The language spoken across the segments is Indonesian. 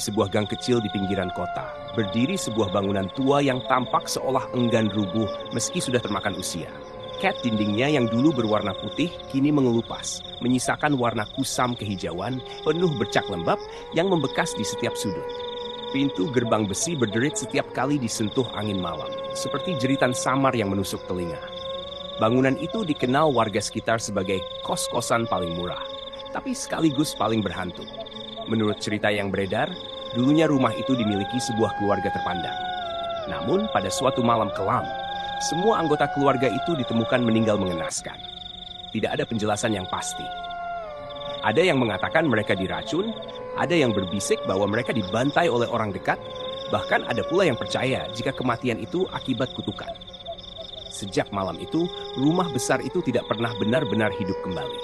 sebuah gang kecil di pinggiran kota, berdiri sebuah bangunan tua yang tampak seolah enggan rubuh meski sudah termakan usia. Cat dindingnya yang dulu berwarna putih kini mengelupas, menyisakan warna kusam kehijauan penuh bercak lembab yang membekas di setiap sudut. Pintu gerbang besi berderit setiap kali disentuh angin malam, seperti jeritan samar yang menusuk telinga. Bangunan itu dikenal warga sekitar sebagai kos-kosan paling murah, tapi sekaligus paling berhantu. Menurut cerita yang beredar, dulunya rumah itu dimiliki sebuah keluarga terpandang. Namun pada suatu malam kelam, semua anggota keluarga itu ditemukan meninggal mengenaskan. Tidak ada penjelasan yang pasti. Ada yang mengatakan mereka diracun, ada yang berbisik bahwa mereka dibantai oleh orang dekat, bahkan ada pula yang percaya jika kematian itu akibat kutukan. Sejak malam itu, rumah besar itu tidak pernah benar-benar hidup kembali.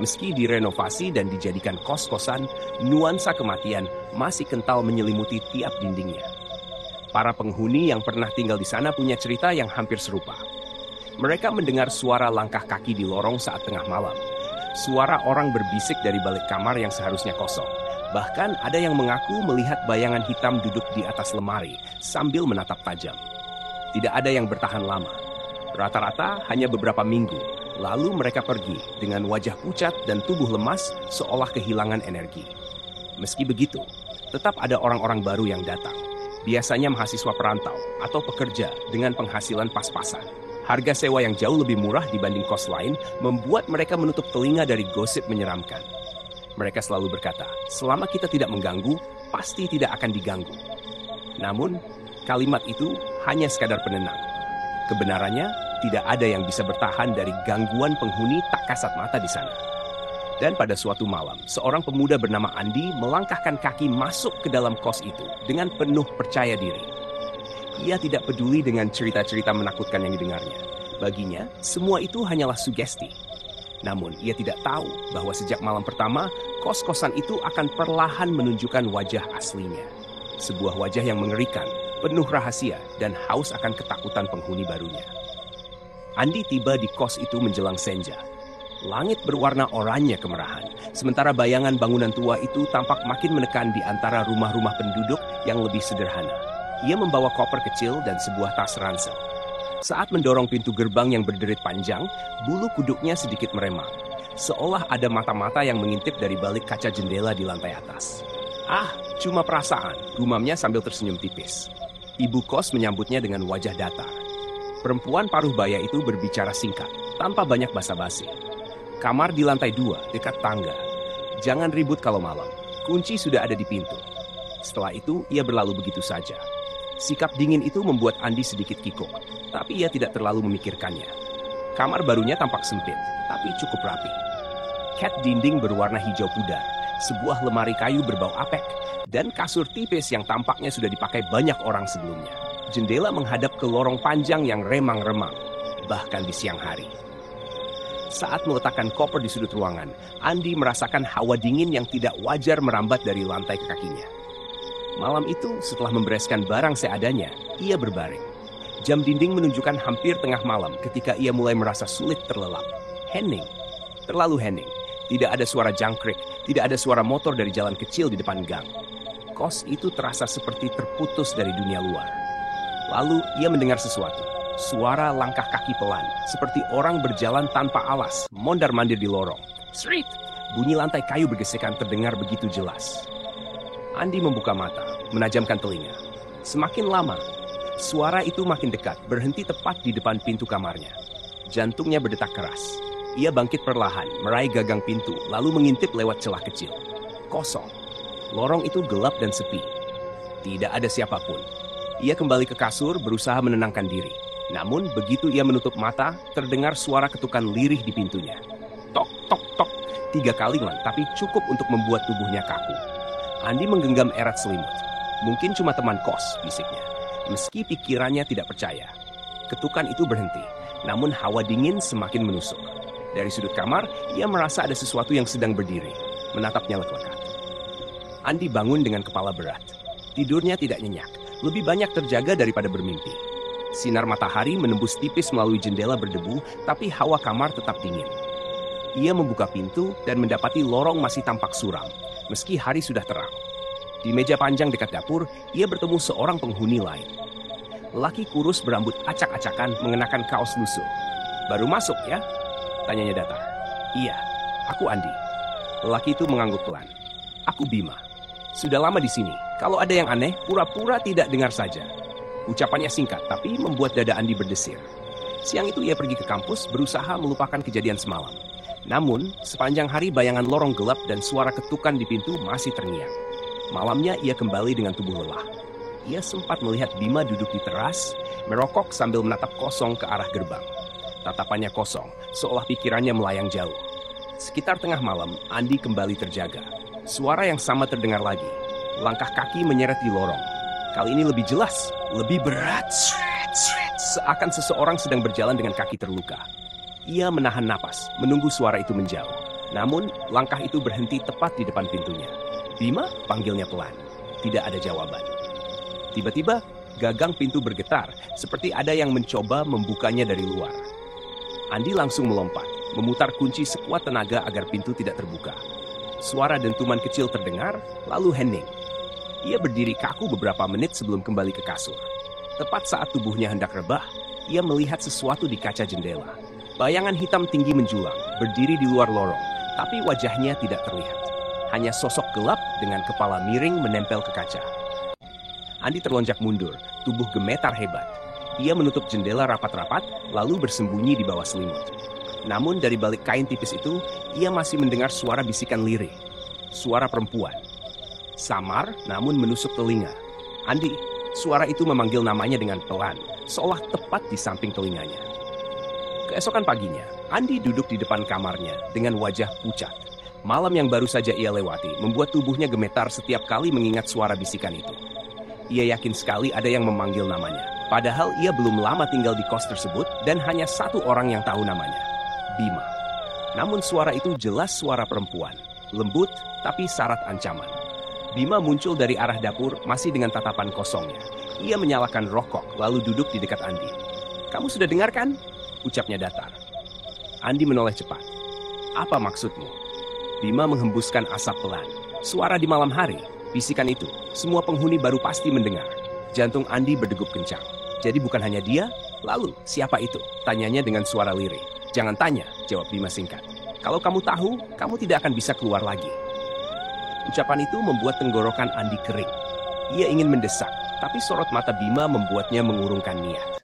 Meski direnovasi dan dijadikan kos-kosan, nuansa kematian masih kental menyelimuti tiap dindingnya. Para penghuni yang pernah tinggal di sana punya cerita yang hampir serupa. Mereka mendengar suara langkah kaki di lorong saat tengah malam. Suara orang berbisik dari balik kamar yang seharusnya kosong. Bahkan ada yang mengaku melihat bayangan hitam duduk di atas lemari sambil menatap tajam. Tidak ada yang bertahan lama. Rata-rata hanya beberapa minggu. Lalu mereka pergi dengan wajah pucat dan tubuh lemas seolah kehilangan energi. Meski begitu, tetap ada orang-orang baru yang datang. Biasanya mahasiswa perantau atau pekerja dengan penghasilan pas-pasan. Harga sewa yang jauh lebih murah dibanding kos lain membuat mereka menutup telinga dari gosip menyeramkan. Mereka selalu berkata, selama kita tidak mengganggu, pasti tidak akan diganggu. Namun, kalimat itu hanya sekadar penenang. Kebenarannya, tidak ada yang bisa bertahan dari gangguan penghuni tak kasat mata di sana. Dan pada suatu malam, seorang pemuda bernama Andi melangkahkan kaki masuk ke dalam kos itu dengan penuh percaya diri. Ia tidak peduli dengan cerita-cerita menakutkan yang didengarnya. Baginya, semua itu hanyalah sugesti. Namun, ia tidak tahu bahwa sejak malam pertama, kos-kosan itu akan perlahan menunjukkan wajah aslinya. Sebuah wajah yang mengerikan, penuh rahasia, dan haus akan ketakutan penghuni barunya. Andi tiba di kos itu menjelang senja. Langit berwarna oranye kemerahan, sementara bayangan bangunan tua itu tampak makin menekan di antara rumah-rumah penduduk yang lebih sederhana. Ia membawa koper kecil dan sebuah tas ransel. Saat mendorong pintu gerbang yang berderit panjang, bulu kuduknya sedikit meremang, seolah ada mata-mata yang mengintip dari balik kaca jendela di lantai atas. "Ah, cuma perasaan," gumamnya sambil tersenyum tipis. Ibu kos menyambutnya dengan wajah datar. Perempuan paruh baya itu berbicara singkat, tanpa banyak basa-basi. "Kamar di lantai 2, dekat tangga. Jangan ribut kalau malam. Kunci sudah ada di pintu." Setelah itu, ia berlalu begitu saja. Sikap dingin itu membuat Andi sedikit kikuk, tapi ia tidak terlalu memikirkannya. Kamar barunya tampak sempit, tapi cukup rapi. Cat dinding berwarna hijau pudar, sebuah lemari kayu berbau apek, dan kasur tipis yang tampaknya sudah dipakai banyak orang sebelumnya. Jendela menghadap ke lorong panjang yang remang-remang, bahkan di siang hari. Saat meletakkan koper di sudut ruangan, Andi merasakan hawa dingin yang tidak wajar merambat dari lantai ke kakinya. Malam itu, setelah membereskan barang seadanya, ia berbaring. Jam dinding menunjukkan hampir tengah malam ketika ia mulai merasa sulit terlelap. Hening. Terlalu hening. Tidak ada suara jangkrik, tidak ada suara motor dari jalan kecil di depan gang. Kos itu terasa seperti terputus dari dunia luar. Lalu ia mendengar sesuatu. Suara langkah kaki pelan, seperti orang berjalan tanpa alas, mondar-mandir di lorong. Srit! Bunyi lantai kayu bergesekan terdengar begitu jelas. Andi membuka mata, menajamkan telinga. Semakin lama, suara itu makin dekat, berhenti tepat di depan pintu kamarnya. Jantungnya berdetak keras. Ia bangkit perlahan, meraih gagang pintu, lalu mengintip lewat celah kecil. Kosong. Lorong itu gelap dan sepi. Tidak ada siapapun. Ia kembali ke kasur, berusaha menenangkan diri. Namun, begitu ia menutup mata, terdengar suara ketukan lirih di pintunya. Tok, tok, tok. 3 kalian, tapi cukup untuk membuat tubuhnya kaku. Andi menggenggam erat selimut. Mungkin cuma teman kos, bisiknya. Meski pikirannya tidak percaya. Ketukan itu berhenti, namun hawa dingin semakin menusuk. Dari sudut kamar, ia merasa ada sesuatu yang sedang berdiri, menatapnya lekat-lekat. Andi bangun dengan kepala berat. Tidurnya tidak nyenyak, lebih banyak terjaga daripada bermimpi. Sinar matahari menembus tipis melalui jendela berdebu, tapi hawa kamar tetap dingin. Ia membuka pintu dan mendapati lorong masih tampak suram, meski hari sudah terang. Di meja panjang dekat dapur, ia bertemu seorang penghuni lain. Lelaki kurus berambut acak-acakan mengenakan kaos lusuh. "Baru masuk ya?" tanyanya datar. "Iya, aku Andi." Lelaki itu mengangguk pelan. "Aku Bima. Sudah lama di sini. Kalau ada yang aneh, pura-pura tidak dengar saja." Ucapannya singkat, tapi membuat dada Andi berdesir. Siang itu ia pergi ke kampus, berusaha melupakan kejadian semalam. Namun, sepanjang hari bayangan lorong gelap dan suara ketukan di pintu masih terngiang. Malamnya ia kembali dengan tubuh lelah. Ia sempat melihat Bima duduk di teras, merokok sambil menatap kosong ke arah gerbang. Tatapannya kosong, seolah pikirannya melayang jauh. Sekitar tengah malam, Andi kembali terjaga. Suara yang sama terdengar lagi. Langkah kaki menyeret di lorong. Kali ini lebih jelas, lebih berat. Seakan seseorang sedang berjalan dengan kaki terluka. Ia menahan napas, menunggu suara itu menjauh. Namun, langkah itu berhenti tepat di depan pintunya. "Bima?" panggilnya pelan. Tidak ada jawaban. Tiba-tiba, gagang pintu bergetar, seperti ada yang mencoba membukanya dari luar. Andi langsung melompat, memutar kunci sekuat tenaga agar pintu tidak terbuka. Suara dentuman kecil terdengar, lalu hening. Ia berdiri kaku beberapa menit sebelum kembali ke kasur. Tepat saat tubuhnya hendak rebah, ia melihat sesuatu di kaca jendela. Bayangan hitam tinggi menjulang, berdiri di luar lorong, tapi wajahnya tidak terlihat. Hanya sosok gelap dengan kepala miring menempel ke kaca. Andi terlonjak mundur, tubuh gemetar hebat. Ia menutup jendela rapat-rapat, lalu bersembunyi di bawah selimut. Namun dari balik kain tipis itu, ia masih mendengar suara bisikan lirih. Suara perempuan. Samar, namun menusuk telinga. "Andi!" Suara itu memanggil namanya dengan pelan, seolah tepat di samping telinganya. Keesokan paginya, Andi duduk di depan kamarnya dengan wajah pucat. Malam yang baru saja ia lewati membuat tubuhnya gemetar setiap kali mengingat suara bisikan itu. Ia yakin sekali ada yang memanggil namanya. Padahal ia belum lama tinggal di kos tersebut dan hanya satu orang yang tahu namanya, Bima. Namun suara itu jelas suara perempuan, lembut tapi syarat ancaman. Bima muncul dari arah dapur masih dengan tatapan kosongnya. Ia menyalakan rokok lalu duduk di dekat Andi. "Kamu sudah dengar kan?" ucapnya datar. Andi menoleh cepat. "Apa maksudmu?" Bima menghembuskan asap pelan. "Suara di malam hari, bisikan itu, semua penghuni baru pasti mendengar." Jantung Andi berdegup kencang. "Jadi bukan hanya dia? Lalu, siapa itu?" tanyanya dengan suara lirih. "Jangan tanya," jawab Bima singkat. "Kalau kamu tahu, kamu tidak akan bisa keluar lagi." Ucapan itu membuat tenggorokan Andi kering. Ia ingin mendesak, tapi sorot mata Bima membuatnya mengurungkan niat.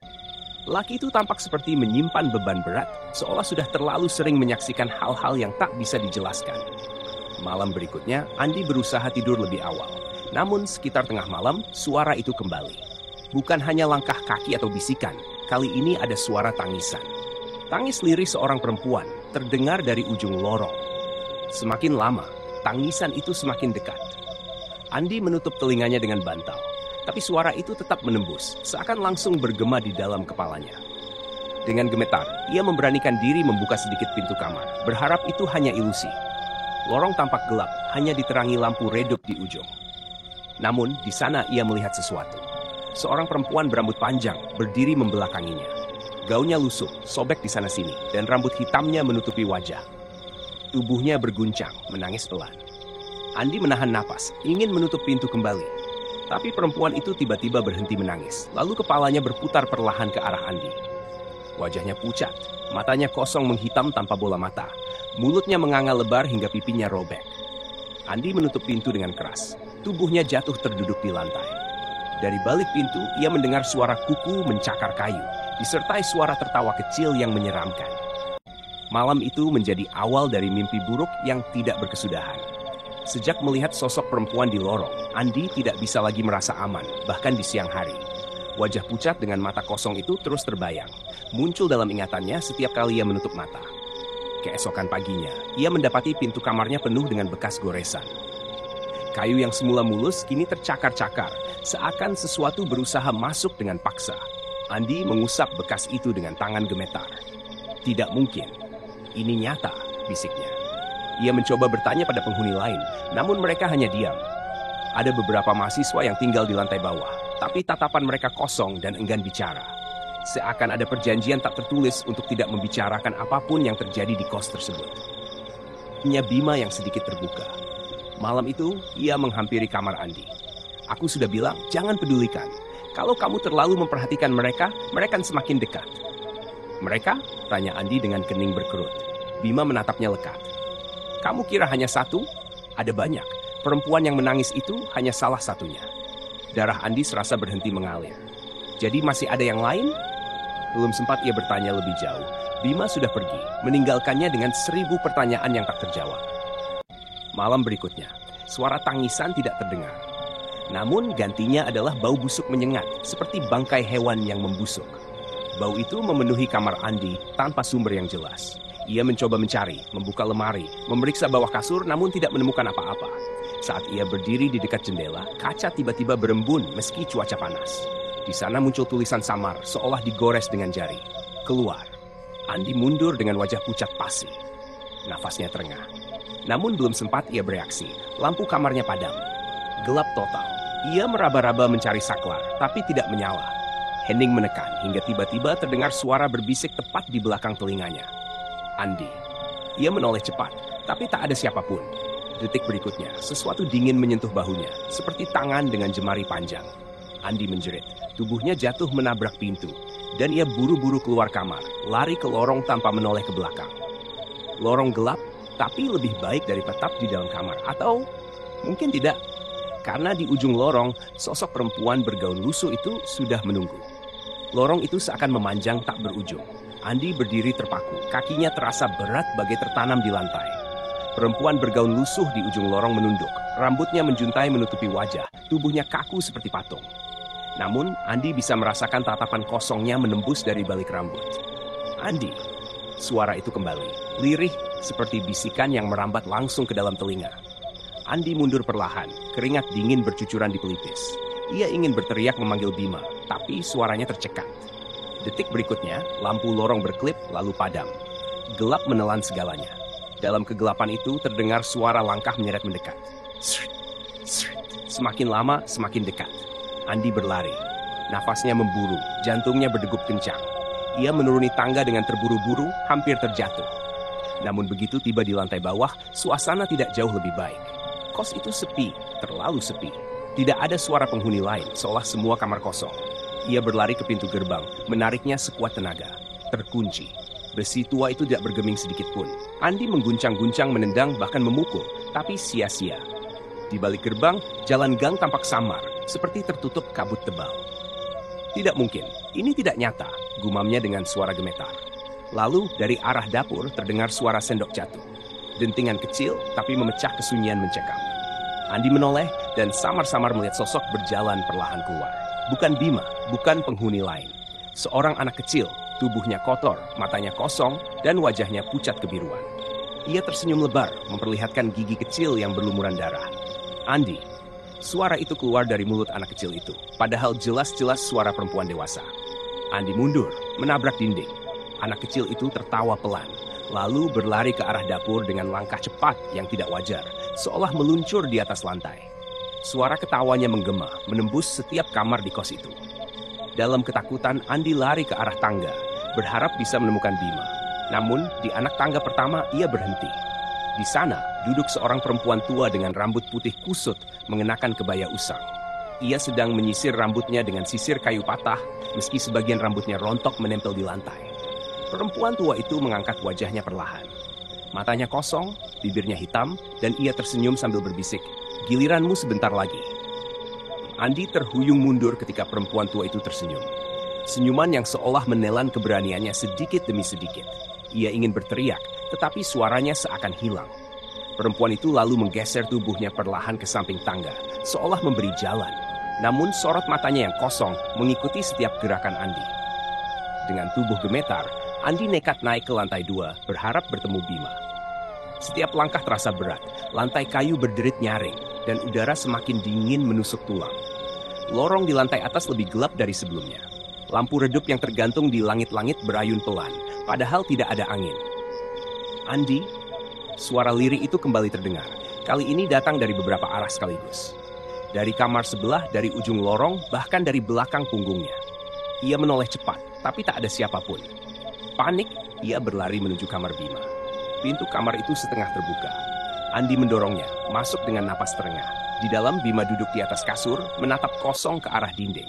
Laki itu tampak seperti menyimpan beban berat, seolah sudah terlalu sering menyaksikan hal-hal yang tak bisa dijelaskan. Malam berikutnya, Andi berusaha tidur lebih awal. Namun sekitar tengah malam, suara itu kembali. Bukan hanya langkah kaki atau bisikan, kali ini ada suara tangisan. Tangis lirih seorang perempuan terdengar dari ujung lorong. Semakin lama, tangisan itu semakin dekat. Andi menutup telinganya dengan bantal, tapi suara itu tetap menembus, seakan langsung bergema di dalam kepalanya. Dengan gemetar, ia memberanikan diri membuka sedikit pintu kamar, berharap itu hanya ilusi. Lorong tampak gelap, hanya diterangi lampu redup di ujung. Namun, di sana ia melihat sesuatu. Seorang perempuan berambut panjang berdiri membelakanginya. Gaunnya lusuh, sobek di sana-sini, dan rambut hitamnya menutupi wajah. Tubuhnya berguncang, menangis pelan. Andi menahan napas, ingin menutup pintu kembali. Tapi perempuan itu tiba-tiba berhenti menangis, lalu kepalanya berputar perlahan ke arah Andi. Wajahnya pucat, matanya kosong menghitam tanpa bola mata. Mulutnya menganga lebar hingga pipinya robek. Andi menutup pintu dengan keras. Tubuhnya jatuh terduduk di lantai. Dari balik pintu, ia mendengar suara kuku mencakar kayu, disertai suara tertawa kecil yang menyeramkan. Malam itu menjadi awal dari mimpi buruk yang tidak berkesudahan. Sejak melihat sosok perempuan di lorong, Andi tidak bisa lagi merasa aman, bahkan di siang hari. Wajah pucat dengan mata kosong itu terus terbayang, muncul dalam ingatannya setiap kali ia menutup mata. Keesokan paginya, ia mendapati pintu kamarnya penuh dengan bekas goresan. Kayu yang semula mulus kini tercakar-cakar, seakan sesuatu berusaha masuk dengan paksa. Andi mengusap bekas itu dengan tangan gemetar. "Tidak mungkin. Ini nyata," bisiknya. Ia mencoba bertanya pada penghuni lain, namun mereka hanya diam. Ada beberapa mahasiswa yang tinggal di lantai bawah, tapi tatapan mereka kosong dan enggan bicara. Seakan ada perjanjian tak tertulis untuk tidak membicarakan apapun yang terjadi di kos tersebut. Hanya Bima yang sedikit terbuka. Malam itu, ia menghampiri kamar Andi. Aku sudah bilang, jangan pedulikan. Kalau kamu terlalu memperhatikan mereka, mereka akan semakin dekat. Mereka? Tanya Andi dengan kening berkerut. Bima menatapnya lekat. Kamu kira hanya satu? Ada banyak. Perempuan yang menangis itu hanya salah satunya. Darah Andi serasa berhenti mengalir. Jadi masih ada yang lain? Belum sempat ia bertanya lebih jauh. Bima sudah pergi, meninggalkannya dengan 1000 pertanyaan yang tak terjawab. Malam berikutnya, suara tangisan tidak terdengar. Namun gantinya adalah bau busuk menyengat, seperti bangkai hewan yang membusuk. Bau itu memenuhi kamar Andi tanpa sumber yang jelas. Ia mencoba mencari, membuka lemari, memeriksa bawah kasur namun tidak menemukan apa-apa. Saat ia berdiri di dekat jendela, kaca tiba-tiba berembun meski cuaca panas. Di sana muncul tulisan samar, seolah digores dengan jari. Keluar. Andi mundur dengan wajah pucat pasi. Nafasnya terengah. Namun belum sempat ia bereaksi, lampu kamarnya padam. Gelap total. Ia meraba-raba mencari saklar, tapi tidak menyala. Hening menekan hingga tiba-tiba terdengar suara berbisik tepat di belakang telinganya. Andi. Ia menoleh cepat, tapi tak ada siapapun. Detik berikutnya, sesuatu dingin menyentuh bahunya, seperti tangan dengan jemari panjang. Andi menjerit, tubuhnya jatuh menabrak pintu, dan ia buru-buru keluar kamar, lari ke lorong tanpa menoleh ke belakang. Lorong gelap, tapi lebih baik dari tetap di dalam kamar, atau mungkin tidak. Karena di ujung lorong, sosok perempuan bergaun lusuh itu sudah menunggu. Lorong itu seakan memanjang tak berujung. Andi berdiri terpaku, kakinya terasa berat bagai tertanam di lantai. Perempuan bergaun lusuh di ujung lorong menunduk, rambutnya menjuntai menutupi wajah, tubuhnya kaku seperti patung. Namun, Andi bisa merasakan tatapan kosongnya menembus dari balik rambut. Andi, suara itu kembali, lirih seperti bisikan yang merambat langsung ke dalam telinga. Andi mundur perlahan, keringat dingin bercucuran di pelipis. Ia ingin berteriak memanggil Bima, tapi suaranya tercekat. Detik berikutnya, lampu lorong berkelip lalu padam. Gelap menelan segalanya. Dalam kegelapan itu terdengar suara langkah menyeret mendekat. Srit, srit. Semakin lama, semakin dekat. Andi berlari. Nafasnya memburu, jantungnya berdegup kencang. Ia menuruni tangga dengan terburu-buru, hampir terjatuh. Namun begitu tiba di lantai bawah, suasana tidak jauh lebih baik. Kos itu sepi, terlalu sepi. Tidak ada suara penghuni lain, seolah semua kamar kosong. Ia berlari ke pintu gerbang, menariknya sekuat tenaga. Terkunci. Besi tua itu tidak bergeming sedikit pun. Andi mengguncang-guncang, menendang, bahkan memukul, tapi sia-sia. Di balik gerbang, jalan gang tampak samar, seperti tertutup kabut tebal. Tidak mungkin, ini tidak nyata, gumamnya dengan suara gemetar. Lalu dari arah dapur terdengar suara sendok jatuh. Dentingan kecil, tapi memecah kesunyian mencekam. Andi menoleh dan samar-samar melihat sosok berjalan perlahan keluar. Bukan Bima, bukan penghuni lain. Seorang anak kecil, tubuhnya kotor, matanya kosong, dan wajahnya pucat kebiruan. Ia tersenyum lebar, memperlihatkan gigi kecil yang berlumuran darah. Andi, suara itu keluar dari mulut anak kecil itu, padahal jelas-jelas suara perempuan dewasa. Andi mundur, menabrak dinding. Anak kecil itu tertawa pelan, lalu berlari ke arah dapur dengan langkah cepat yang tidak wajar, seolah meluncur di atas lantai. Suara ketawanya menggema, menembus setiap kamar di kos itu. Dalam ketakutan, Andi lari ke arah tangga, berharap bisa menemukan Bima. Namun, di anak tangga pertama, ia berhenti. Di sana, duduk seorang perempuan tua dengan rambut putih kusut, mengenakan kebaya usang. Ia sedang menyisir rambutnya dengan sisir kayu patah, meski sebagian rambutnya rontok menempel di lantai. Perempuan tua itu mengangkat wajahnya perlahan. Matanya kosong, bibirnya hitam, dan ia tersenyum sambil berbisik, "Giliranmu sebentar lagi." Andi terhuyung mundur ketika perempuan tua itu tersenyum. Senyuman yang seolah menelan keberaniannya sedikit demi sedikit. Ia ingin berteriak, tetapi suaranya seakan hilang. Perempuan itu lalu menggeser tubuhnya perlahan ke samping tangga, seolah memberi jalan. Namun sorot matanya yang kosong mengikuti setiap gerakan Andi. Dengan tubuh gemetar, Andi nekat naik ke lantai 2, berharap bertemu Bima. Setiap langkah terasa berat, lantai kayu berderit nyaring, dan udara semakin dingin menusuk tulang. Lorong di lantai atas lebih gelap dari sebelumnya. Lampu redup yang tergantung di langit-langit berayun pelan, padahal tidak ada angin. Andi, suara lirih itu kembali terdengar. Kali ini datang dari beberapa arah sekaligus. Dari kamar sebelah, dari ujung lorong, bahkan dari belakang punggungnya. Ia menoleh cepat, tapi tak ada siapapun. Panik, ia berlari menuju kamar Bima. Pintu kamar itu setengah terbuka. Andi mendorongnya, masuk dengan napas terengah. Di dalam, Bima duduk di atas kasur, menatap kosong ke arah dinding.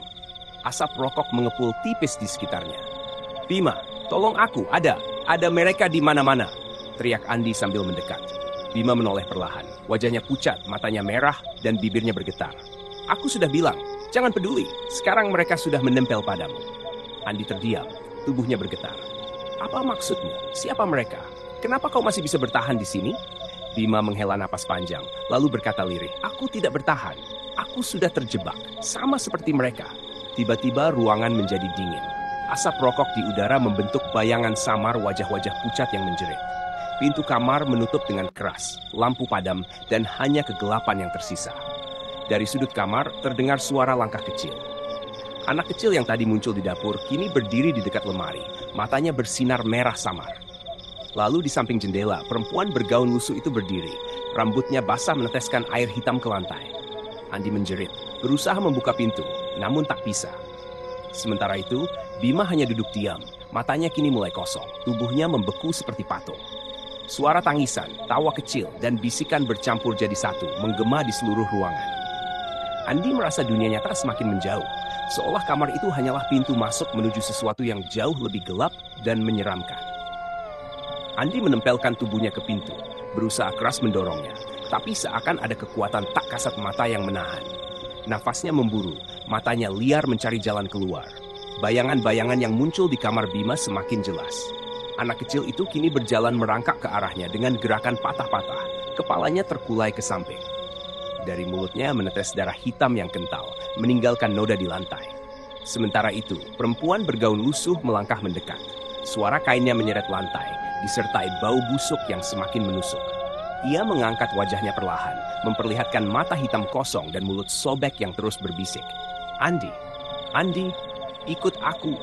Asap rokok mengepul tipis di sekitarnya. Bima, tolong aku, ada mereka di mana-mana, teriak Andi sambil mendekat. Bima menoleh perlahan, wajahnya pucat, matanya merah, dan bibirnya bergetar. Aku sudah bilang, jangan peduli, sekarang mereka sudah menempel padamu. Andi terdiam, tubuhnya bergetar. Apa maksudmu? Siapa mereka? Kenapa kau masih bisa bertahan di sini? Bima menghela napas panjang, lalu berkata lirih, aku tidak bertahan. Aku sudah terjebak, sama seperti mereka. Tiba-tiba ruangan menjadi dingin. Asap rokok di udara membentuk bayangan samar wajah-wajah pucat yang menjerit. Pintu kamar menutup dengan keras, lampu padam, dan hanya kegelapan yang tersisa. Dari sudut kamar terdengar suara langkah kecil. Anak kecil yang tadi muncul di dapur kini berdiri di dekat lemari, matanya bersinar merah samar. Lalu di samping jendela, perempuan bergaun lusuh itu berdiri. Rambutnya basah meneteskan air hitam ke lantai. Andi menjerit, berusaha membuka pintu, namun tak bisa. Sementara itu, Bima hanya duduk diam. Matanya kini mulai kosong, tubuhnya membeku seperti patung. Suara tangisan, tawa kecil, dan bisikan bercampur jadi satu, menggema di seluruh ruangan. Andi merasa dunia nyata semakin menjauh, seolah kamar itu hanyalah pintu masuk menuju sesuatu yang jauh lebih gelap dan menyeramkan. Andi menempelkan tubuhnya ke pintu, berusaha keras mendorongnya, tapi seakan ada kekuatan tak kasat mata yang menahan. Nafasnya memburu, matanya liar mencari jalan keluar. Bayangan-bayangan yang muncul di kamar Bima semakin jelas. Anak kecil itu kini berjalan merangkak ke arahnya dengan gerakan patah-patah, kepalanya terkulai ke samping. Dari mulutnya menetes darah hitam yang kental, meninggalkan noda di lantai. Sementara itu, perempuan bergaun lusuh melangkah mendekat. Suara kainnya menyeret lantai, disertai bau busuk yang semakin menusuk. Ia mengangkat wajahnya perlahan, memperlihatkan mata hitam kosong dan mulut sobek yang terus berbisik. Andi, ikut aku.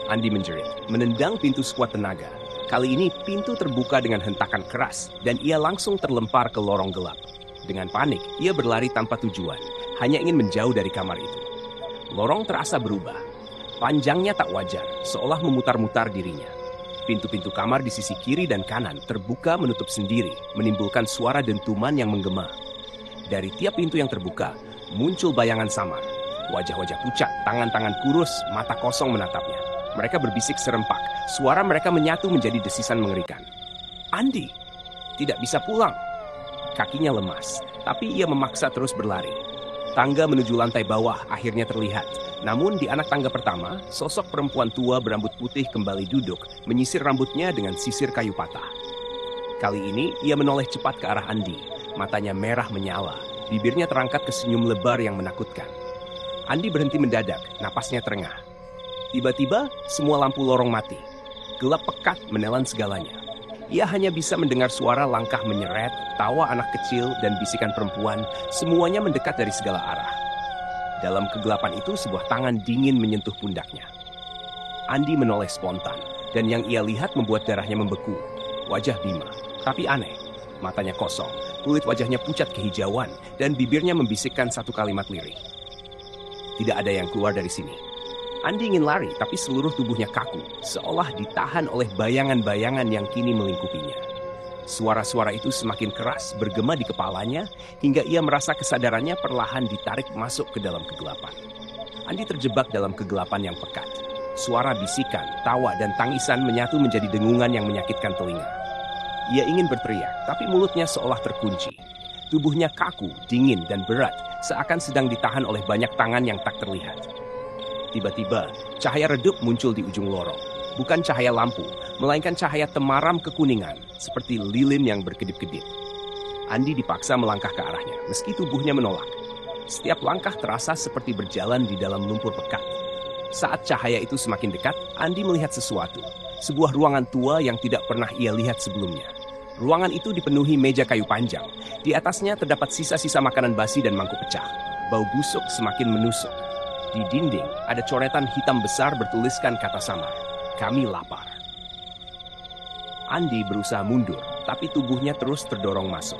Andi menjerit, menendang pintu sekuat tenaga. Kali ini pintu terbuka dengan hentakan keras dan ia langsung terlempar ke lorong gelap. Dengan panik, ia berlari tanpa tujuan, hanya ingin menjauh dari kamar itu. Lorong terasa berubah. Panjangnya tak wajar, seolah memutar-mutar dirinya. Pintu-pintu kamar di sisi kiri dan kanan terbuka menutup sendiri, menimbulkan suara dentuman yang menggema. Dari tiap pintu yang terbuka, muncul bayangan samar. Wajah-wajah pucat, tangan-tangan kurus, mata kosong menatapnya. Mereka berbisik serempak, suara mereka menyatu menjadi desisan mengerikan. Andi, tidak bisa pulang. Kakinya lemas, tapi ia memaksa terus berlari. Tangga menuju lantai bawah akhirnya terlihat. Namun di anak tangga pertama, sosok perempuan tua berambut putih kembali duduk, menyisir rambutnya dengan sisir kayu patah. Kali ini ia menoleh cepat ke arah Andi, matanya merah menyala, bibirnya terangkat ke senyum lebar yang menakutkan. Andi berhenti mendadak, napasnya terengah. Tiba-tiba semua lampu lorong mati. Gelap pekat menelan segalanya. Ia hanya bisa mendengar suara langkah menyeret, tawa anak kecil, dan bisikan perempuan, semuanya mendekat dari segala arah. Dalam kegelapan itu, sebuah tangan dingin menyentuh pundaknya. Andi menoleh spontan, dan yang ia lihat membuat darahnya membeku. Wajah Bima, tapi aneh. Matanya kosong, kulit wajahnya pucat kehijauan, dan bibirnya membisikkan satu kalimat lirih. Tidak ada yang keluar dari sini. Andi ingin lari, tapi seluruh tubuhnya kaku, seolah ditahan oleh bayangan-bayangan yang kini melingkupinya. Suara-suara itu semakin keras, bergema di kepalanya, hingga ia merasa kesadarannya perlahan ditarik masuk ke dalam kegelapan. Andi terjebak dalam kegelapan yang pekat. Suara bisikan, tawa, dan tangisan menyatu menjadi dengungan yang menyakitkan telinga. Ia ingin berteriak, tapi mulutnya seolah terkunci. Tubuhnya kaku, dingin, dan berat, seakan sedang ditahan oleh banyak tangan yang tak terlihat. Tiba-tiba, cahaya redup muncul di ujung lorong. Bukan cahaya lampu, melainkan cahaya temaram kekuningan, seperti lilin yang berkedip-kedip. Andi dipaksa melangkah ke arahnya, meski tubuhnya menolak. Setiap langkah terasa seperti berjalan di dalam lumpur pekat. Saat cahaya itu semakin dekat, Andi melihat sesuatu. Sebuah ruangan tua yang tidak pernah ia lihat sebelumnya. Ruangan itu dipenuhi meja kayu panjang. Di atasnya terdapat sisa-sisa makanan basi dan mangkuk pecah. Bau busuk semakin menusuk. Di dinding ada coretan hitam besar bertuliskan kata samar, "Kami lapar." Andi berusaha mundur, tapi tubuhnya terus terdorong masuk.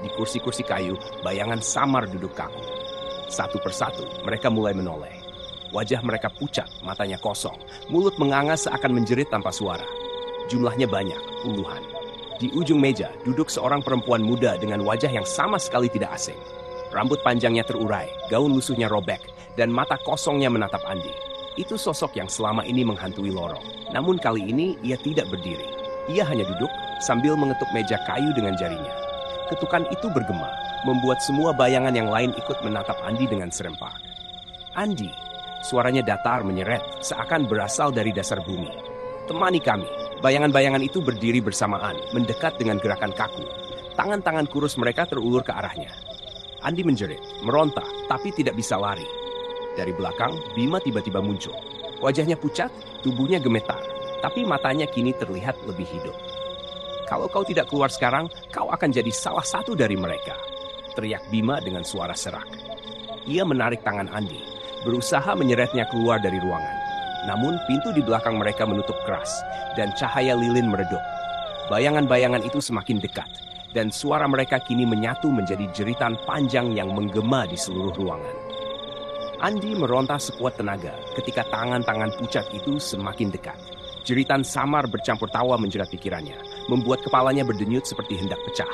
Di kursi-kursi kayu, bayangan samar duduk kaku. Satu persatu, mereka mulai menoleh. Wajah mereka pucat, matanya kosong, mulut menganga seakan menjerit tanpa suara. Jumlahnya banyak, puluhan. Di ujung meja duduk seorang perempuan muda dengan wajah yang sama sekali tidak asing. Rambut panjangnya terurai, gaun lusuhnya robek, dan mata kosongnya menatap Andi. Itu sosok yang selama ini menghantui lorong. Namun kali ini ia tidak berdiri. Ia hanya duduk sambil mengetuk meja kayu dengan jarinya. Ketukan itu bergema, membuat semua bayangan yang lain ikut menatap Andi dengan serempak. Andi, suaranya datar menyeret, seakan berasal dari dasar bumi. Temani kami. Bayangan-bayangan itu berdiri bersamaan, mendekat dengan gerakan kaku. Tangan-tangan kurus mereka terulur ke arahnya. Andi menjerit, meronta, tapi tidak bisa lari. Dari belakang, Bima tiba-tiba muncul. Wajahnya pucat, tubuhnya gemetar, tapi matanya kini terlihat lebih hidup. Kalau kau tidak keluar sekarang, kau akan jadi salah satu dari mereka, teriak Bima dengan suara serak. Ia menarik tangan Andi, berusaha menyeretnya keluar dari ruangan. Namun pintu di belakang mereka menutup keras, dan cahaya lilin meredup. Bayangan-bayangan itu semakin dekat, dan suara mereka kini menyatu menjadi jeritan panjang yang menggema di seluruh ruangan. Andi meronta sekuat tenaga ketika tangan-tangan pucat itu semakin dekat. Jeritan samar bercampur tawa menjerat pikirannya, membuat kepalanya berdenyut seperti hendak pecah.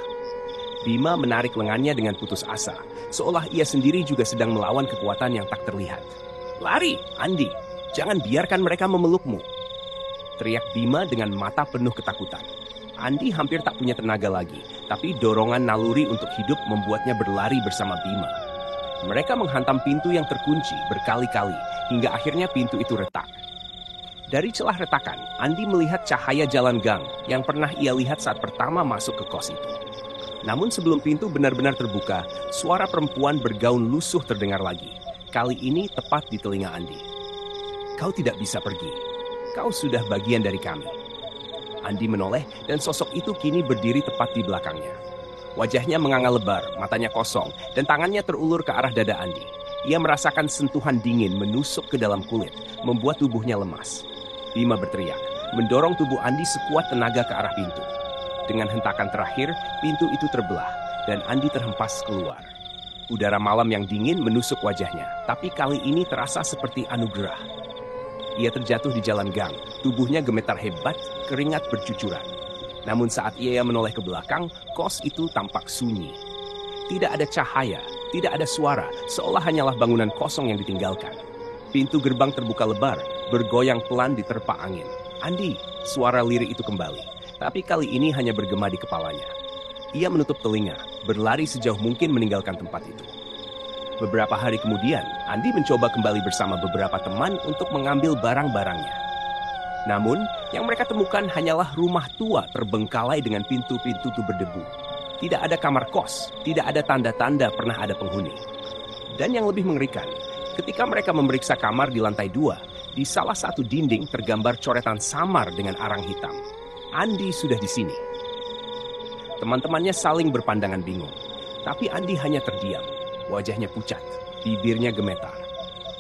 Bima menarik lengannya dengan putus asa, seolah ia sendiri juga sedang melawan kekuatan yang tak terlihat. "Lari, Andi! Jangan biarkan mereka memelukmu!" teriak Bima dengan mata penuh ketakutan. Andi hampir tak punya tenaga lagi, tapi dorongan naluri untuk hidup membuatnya berlari bersama Bima. Mereka menghantam pintu yang terkunci berkali-kali, hingga akhirnya pintu itu retak. Dari celah retakan, Andi melihat cahaya jalan gang yang pernah ia lihat saat pertama masuk ke kos itu. Namun sebelum pintu benar-benar terbuka, suara perempuan bergaun lusuh terdengar lagi. Kali ini tepat di telinga Andi. "Kau tidak bisa pergi. Kau sudah bagian dari kami." Andi menoleh dan sosok itu kini berdiri tepat di belakangnya. Wajahnya menganga lebar, matanya kosong, dan tangannya terulur ke arah dada Andi. Ia merasakan sentuhan dingin menusuk ke dalam kulit, membuat tubuhnya lemas. Bima berteriak, mendorong tubuh Andi sekuat tenaga ke arah pintu. Dengan hentakan terakhir, pintu itu terbelah, dan Andi terhempas keluar. Udara malam yang dingin menusuk wajahnya, tapi kali ini terasa seperti anugerah. Ia terjatuh di jalan gang, tubuhnya gemetar hebat, keringat bercucuran. Namun saat ia menoleh ke belakang, kos itu tampak sunyi. Tidak ada cahaya, tidak ada suara, seolah hanyalah bangunan kosong yang ditinggalkan. Pintu gerbang terbuka lebar, bergoyang pelan diterpa angin. "Andi!" Suara lirik itu kembali, tapi kali ini hanya bergema di kepalanya. Ia menutup telinga, berlari sejauh mungkin meninggalkan tempat itu. Beberapa hari kemudian, Andi mencoba kembali bersama beberapa teman untuk mengambil barang-barangnya. Namun, yang mereka temukan hanyalah rumah tua terbengkalai dengan pintu-pintu berdebu. Tidak ada kamar kos, tidak ada tanda-tanda pernah ada penghuni. Dan yang lebih mengerikan, ketika mereka memeriksa kamar di lantai 2, di salah satu dinding tergambar coretan samar dengan arang hitam. Andi sudah di sini. Teman-temannya saling berpandangan bingung, tapi Andi hanya terdiam. Wajahnya pucat, bibirnya gemetar.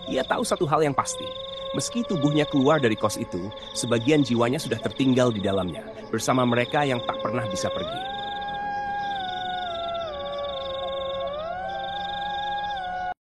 Ia tahu satu hal yang pasti, meski tubuhnya keluar dari kos itu, sebagian jiwanya sudah tertinggal di dalamnya, bersama mereka yang tak pernah bisa pergi.